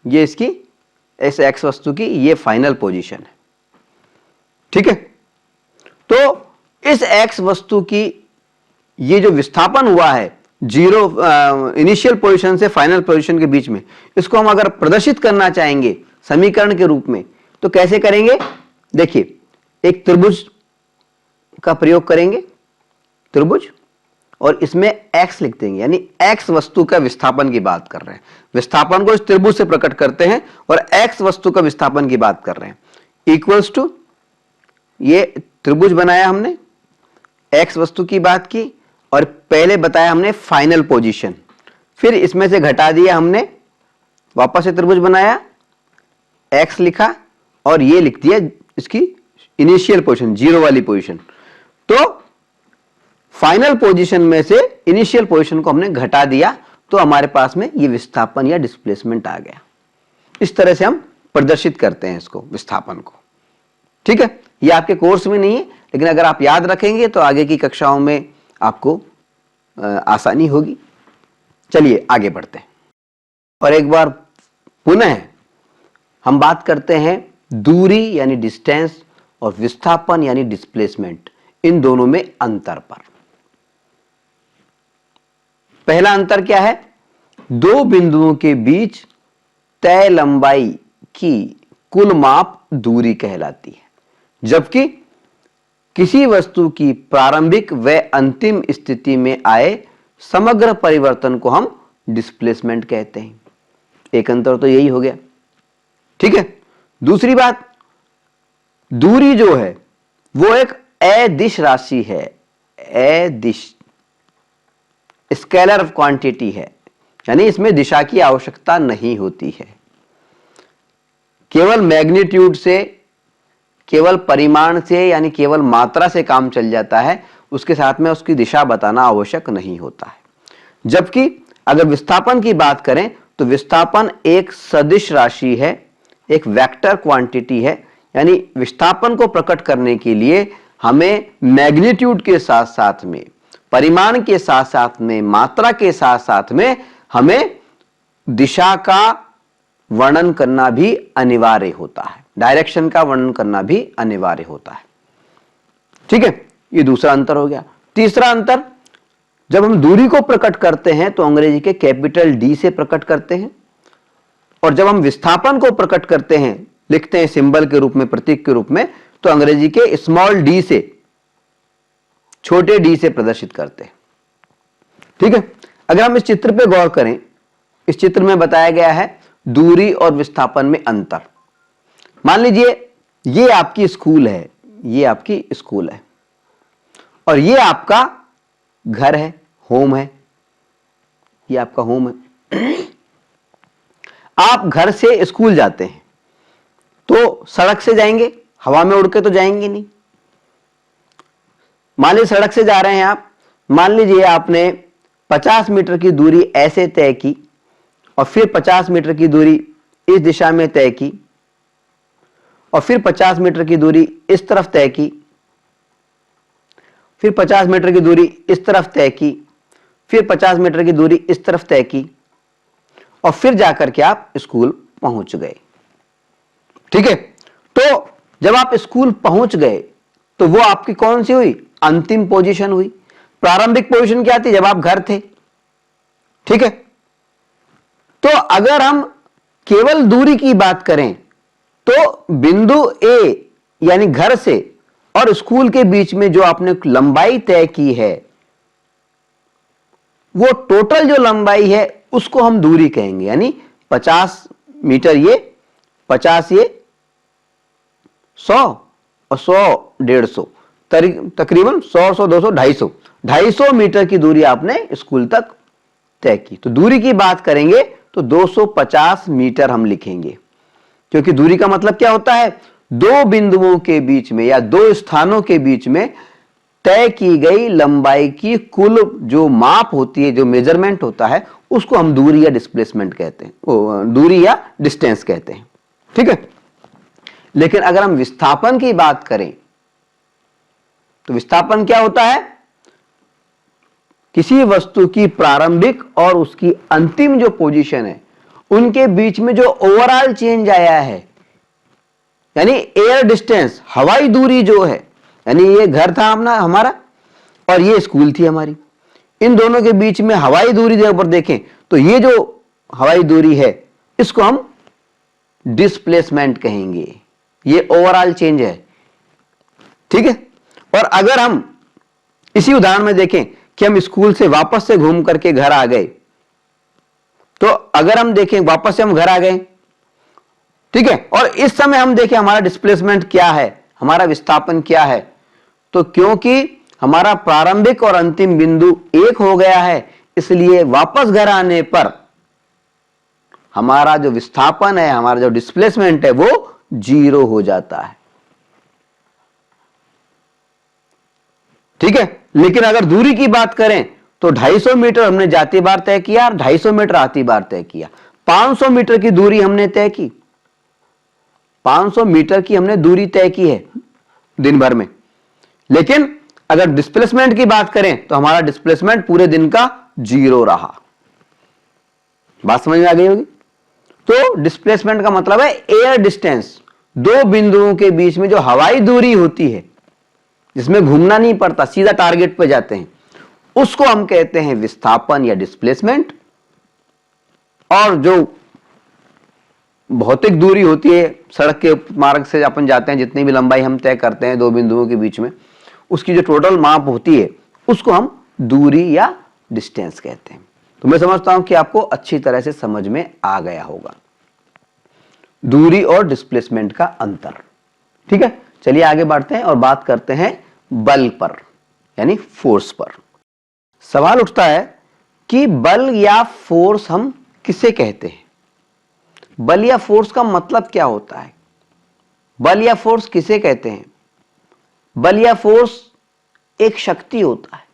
ये इसकी इस एक्स वस्तु की ये फाइनल पोजीशन है। ठीक है, तो इस एक्स वस्तु की ये जो विस्थापन हुआ है जीरो, इनिशियल पोजीशन से फाइनल पोजीशन के बीच में, इसको हम अगर प्रदर्शित करना चाहेंगे समीकरण के रूप में तो कैसे करेंगे? देखिए, एक त्रिभुज का प्रयोग करेंगे, त्रिभुज, और इसमें x लिख देंगे, यानी x वस्तु का विस्थापन की बात कर रहे हैं। विस्थापन को इस त्रिभुज से प्रकट करते हैं और x वस्तु का विस्थापन की बात कर रहे हैं। इक्वल्स टू, ये त्रिभुज बनाया हमने, x वस्तु की बात की, और पहले बताया हमने फाइनल पोजीशन, फिर इसमें से घटा दिया हमने, वापस से त्रिभुज बनाया, x लिखा और ये लिख दिया इसकी इनिशियल पोजीशन, जीरो वाली पोजीशन। तो फाइनल पोजीशन में से इनिशियल पोजीशन को हमने घटा दिया तो हमारे पास में ये विस्थापन या डिस्प्लेसमेंट आ गया। इस तरह से हम प्रदर्शित करते हैं इसको, विस्थापन को। ठीक है, ये आपके कोर्स में नहीं है, लेकिन अगर आप याद रखेंगे तो आगे की कक्षाओं में आपको आसानी होगी। चलिए आगे बढ़ते हैं और एक बार पुनः हम बात करते हैं दूरी यानी डिस्टेंस और विस्थापन यानी डिस्प्लेसमेंट, इन दोनों में अंतर पर। पहला अंतर क्या है? दो बिंदुओं के बीच तय लंबाई की कुल माप दूरी कहलाती है, जबकि किसी वस्तु की प्रारंभिक व अंतिम स्थिति में आए समग्र परिवर्तन को हम डिस्प्लेसमेंट कहते हैं। एक अंतर तो यही हो गया। ठीक है, दूसरी बात, दूरी जो है वो एक अदिश राशि है, अदिश, स्केलर क्वांटिटी है, यानी इसमें दिशा की आवश्यकता नहीं होती है। केवल मैग्नीट्यूड से, केवल परिमाण से यानी केवल मात्रा से काम चल जाता है, उसके साथ में उसकी दिशा बताना आवश्यक नहीं होता है। जबकि अगर विस्थापन की बात करें तो विस्थापन एक सदिश राशि है, एक वेक्टर क्वांटिटी है, यानी विस्थापन को प्रकट करने के लिए हमें मैग्नीट्यूड के साथ साथ में, परिमाण के साथ साथ में, मात्रा के साथ साथ में हमें दिशा का वर्णन करना भी अनिवार्य होता है, डायरेक्शन का वर्णन करना भी अनिवार्य होता है। ठीक है, ये दूसरा अंतर हो गया। तीसरा अंतर, जब हम दूरी को प्रकट करते हैं तो अंग्रेजी के कैपिटल डी से प्रकट करते हैं, और जब हम विस्थापन को प्रकट करते हैं, लिखते हैं सिंबल के रूप में, प्रतीक के रूप में, तो अंग्रेजी के स्मॉल डी से, छोटे डी से प्रदर्शित करते हैं। ठीक है, अगर हम इस चित्र पे गौर करें, इस चित्र में बताया गया है दूरी और विस्थापन में अंतर। मान लीजिए ये आपकी स्कूल है, ये आपकी स्कूल है, और ये आपका घर है, होम है, ये आपका होम है। आप घर से स्कूल जाते हैं तो सड़क से जाएंगे, हवा में उड़ के तो जाएंगे नहीं। मान लीजिए सड़क से जा रहे हैं आप, मान लीजिए आपने 50 मीटर की दूरी ऐसे तय की, और फिर 50 मीटर की दूरी इस दिशा में तय की, और फिर 50 मीटर की दूरी इस तरफ तय की, फिर 50 मीटर की दूरी इस तरफ तय की, फिर 50 मीटर की दूरी इस तरफ तय की, और फिर जाकर के आप स्कूल पहुंच गए। ठीक है, तो जब आप स्कूल पहुंच गए तो वो आपकी कौन सी हुई? अंतिम पोजीशन हुई। प्रारंभिक पोजीशन क्या थी? जब आप घर थे। ठीक है, तो अगर हम केवल दूरी की बात करें तो बिंदु ए यानी घर से और स्कूल के बीच में जो आपने लंबाई तय की है, वो टोटल जो लंबाई है उसको हम दूरी कहेंगे। यानी 50 मीटर ये, 50 ये, 100 और 100 150, तकरीबन 100 100 200 250, 250 मीटर की दूरी आपने स्कूल तक तय की। तो दूरी की बात करेंगे तो 250 मीटर हम लिखेंगे, क्योंकि दूरी का मतलब क्या होता है? दो बिंदुओं के बीच में या दो स्थानों के बीच में तय की गई लंबाई की कुल जो माप होती है, जो मेजरमेंट होता है, उसको हम दूरी या डिस्प्लेसमेंट कहते हैं, दूरी या डिस्टेंस कहते हैं। ठीक है, लेकिन अगर हम विस्थापन की बात करें तो विस्थापन क्या होता है? किसी वस्तु की प्रारंभिक और उसकी अंतिम जो पोजीशन है, उनके बीच में जो ओवरऑल चेंज आया है, यानी एयर डिस्टेंस, हवाई दूरी जो है, यानी ये घर था अपना हमारा और ये स्कूल थी हमारी, इन दोनों के बीच में हवाई दूरी के ऊपर देखें तो ये जो हवाई दूरी है इसको हम डिस्प्लेसमेंट कहेंगे। ये ओवरऑल चेंज है। ठीक है, और अगर हम इसी उदाहरण में देखें कि हम स्कूल से वापस से घूम करके घर आ गए, तो अगर हम देखें वापस से हम घर आ गए, ठीक है, और इस समय हम देखें हमारा डिस्प्लेसमेंट क्या है, हमारा विस्थापन क्या है, तो क्योंकि हमारा प्रारंभिक और अंतिम बिंदु एक हो गया है, इसलिए वापस घर आने पर हमारा जो विस्थापन है, हमारा जो डिस्प्लेसमेंट है, वो 0 हो जाता है। ठीक है, लेकिन अगर दूरी की बात करें तो 250 मीटर हमने जाती बार तय किया और 250 मीटर आती बार तय किया। 500 मीटर की दूरी हमने तय की, 500 मीटर की हमने दूरी तय की है दिन भर में। लेकिन अगर डिस्प्लेसमेंट की बात करें तो हमारा डिस्प्लेसमेंट पूरे दिन का 0 रहा। बात समझ में आ गई होगी? तो डिस्प्लेसमेंट का मतलब है एयर डिस्टेंस, दो बिंदुओं के बीच में जो हवाई दूरी होती है, जिसमें घूमना नहीं पड़ता, सीधा टारगेट पे जाते हैं, उसको हम कहते हैं विस्थापन या डिस्प्लेसमेंट। और जो भौतिक दूरी होती है, सड़क के मार्ग से अपन जाते हैं, जितनी भी लंबाई हम तय करते हैं दो बिंदुओं के बीच में, उसकी जो टोटल माप होती है उसको हम दूरी या डिस्टेंस कहते हैं। तो मैं समझता हूं कि आपको अच्छी तरह से समझ में आ गया होगा दूरी और डिस्प्लेसमेंट का अंतर। ठीक है, चलिए आगे बढ़ते हैं और बात करते हैं बल पर, यानी फोर्स पर। सवाल उठता है कि बल या फोर्स हम किसे कहते हैं? बल या फोर्स का मतलब क्या होता है? बल या फोर्स किसे कहते हैं? बल या फोर्स एक शक्ति होता है।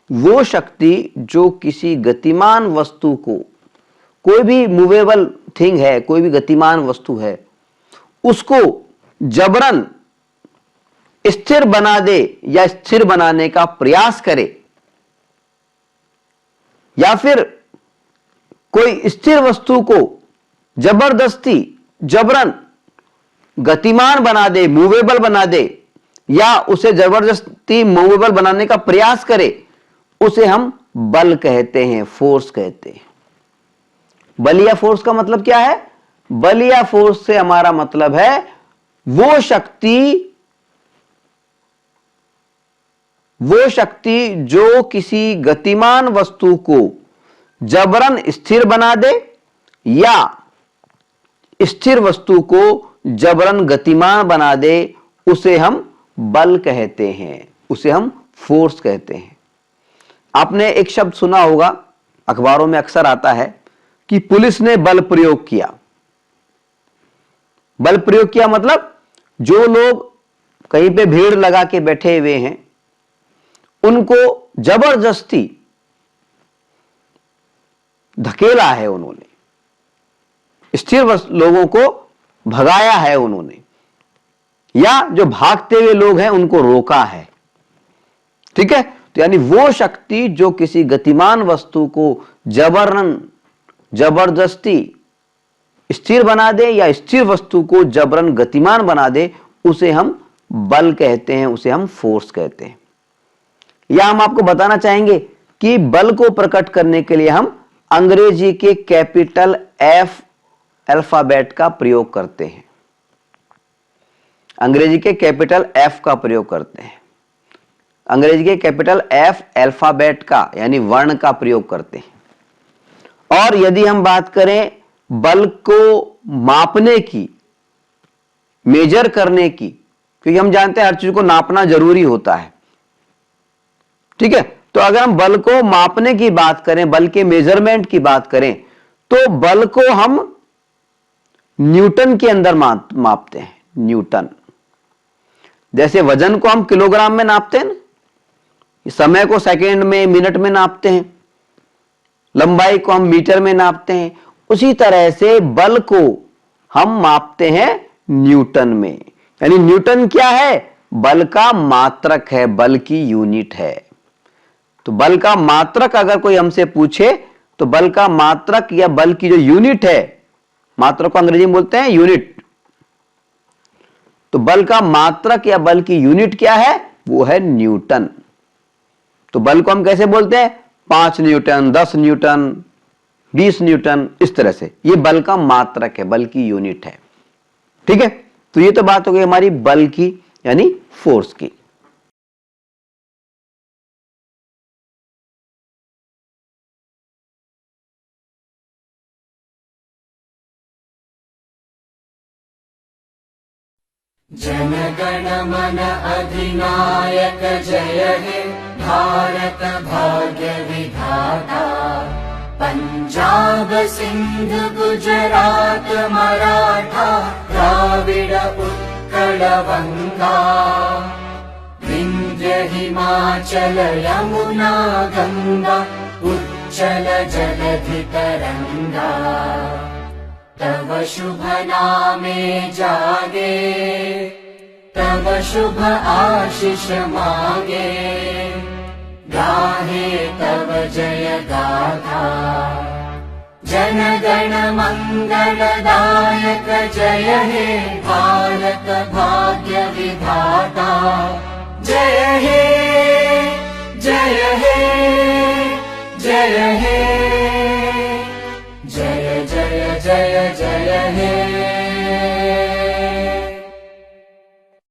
वो शक्ति जो किसी गतिमान वस्तु को, कोई भी मूवेबल थिंग है, कोई भी गतिमान वस्तु है, उसको जबरन स्थिर बना दे या स्थिर बनाने का प्रयास करे, या फिर कोई स्थिर वस्तु को जबरदस्ती जबरन गतिमान बना दे, मूवेबल बना दे, या उसे जबरदस्ती मूवेबल बनाने का प्रयास करे, उसे हम बल कहते हैं, फोर्स कहते हैं। बल या फोर्स का मतलब क्या है? बल या फोर्स से हमारा मतलब है वो शक्ति जो किसी गतिमान वस्तु को जबरन स्थिर बना दे या स्थिर वस्तु को जबरन गतिमान बना दे, उसे हम बल कहते हैं, उसे हम फोर्स कहते हैं। आपने एक शब्द सुना होगा, अखबारों में अक्सर आता है कि पुलिस ने बल प्रयोग किया। बल प्रयोग किया मतलब जो लोग कहीं पे भीड़ लगा के बैठे हुए हैं, उनको जबरदस्ती धकेला है उन्होंने, स्थिर लोगों को भगाया है उन्होंने, या जो भागते हुए लोग हैं उनको रोका है। ठीक है, तो यानी वो शक्ति जो किसी गतिमान वस्तु को जबरदस्ती स्थिर बना दे या स्थिर वस्तु को जबरन गतिमान बना दे, उसे हम बल कहते हैं, उसे हम फोर्स कहते हैं। या हम आपको बताना चाहेंगे कि बल को प्रकट करने के लिए हम अंग्रेजी के कैपिटल एफ अल्फाबेट का प्रयोग करते हैं। अंग्रेजी के कैपिटल एफ का प्रयोग करते हैं, अंग्रेजी के कैपिटल एफ अल्फाबेट का यानी वर्ण का प्रयोग करते हैं। और यदि हम बात करें बल को मापने की, मेजर करने की, क्योंकि हम जानते हैं हर चीज को नापना जरूरी होता है। ठीक है, तो अगर हम बल को मापने की बात करें, बल के मेजरमेंट की बात करें, तो बल को हम न्यूटन के अंदर मापते हैं। न्यूटन, जैसे वजन को हम किलोग्राम में नापते हैं ना, समय को सेकंड में, मिनट में नापते हैं, लंबाई को हम मीटर में नापते हैं, उसी तरह से बल को हम मापते हैं न्यूटन में। यानी न्यूटन क्या है? बल का मात्रक है, बल की यूनिट है। तो बल का मात्रक अगर कोई हमसे पूछे, तो बल का मात्रक या बल की जो यूनिट है, मात्रक को अंग्रेजी में बोलते हैं यूनिट, तो बल का मात्रक या बल की यूनिट क्या है? वो है न्यूटन। तो बल को हम कैसे बोलते हैं? 5 न्यूटन, 10 न्यूटन, 20 न्यूटन, इस तरह से। ये बल का मात्रक है, बल की यूनिट है। ठीक है, तो ये तो बात हो गई हमारी बल की यानी फोर्स की। जन गण मन अधिनायक जय हे भारत भाग्य विधाता। पंजाब सिंध गुजरात मराठा द्राविड उत्कल बंगा। विंध्य हिमाचल यमुना गंगा उच्चल जलधि तरंगा। तव शुभ नामे जागे तव शुभ आशीष मांगे। गाहे तव जय गाथा जन गण मंगलदायक जय हे भारत भाग्य विधाता। जय हे जय हे जय हे जय जय जय जय हे।